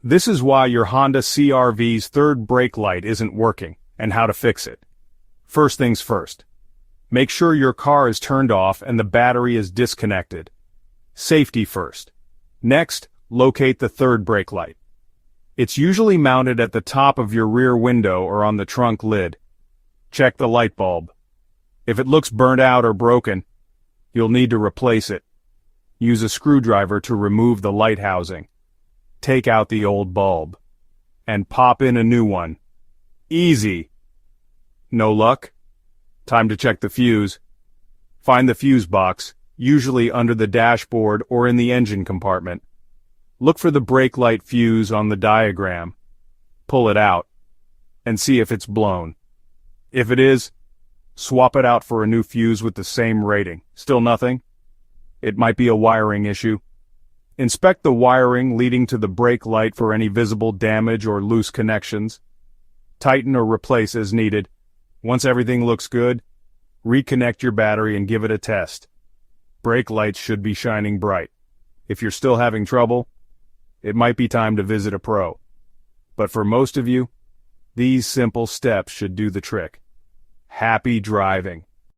This is why your Honda CRV's third brake light isn't working, and how to fix it. First things first. Make sure your car is turned off and the battery is disconnected. Safety first. Next, locate the third brake light. It's usually mounted at the top of your rear window or on the trunk lid. Check the light bulb. If it looks burnt out or broken, you'll need to replace it. Use a screwdriver to remove the light housing. Take out the old bulb. And pop in a new one. Easy. No luck? Time to check the fuse. Find the fuse box, usually under the dashboard or in the engine compartment. Look for the brake light fuse on the diagram. Pull it out, and see if it's blown. If it is, swap it out for a new fuse with the same rating. Still nothing? It might be a wiring issue. Inspect the wiring leading to the brake light for any visible damage or loose connections. Tighten or replace as needed. Once everything looks good, reconnect your battery and give it a test. Brake lights should be shining bright. If you're still having trouble, it might be time to visit a pro. But for most of you, these simple steps should do the trick. Happy driving.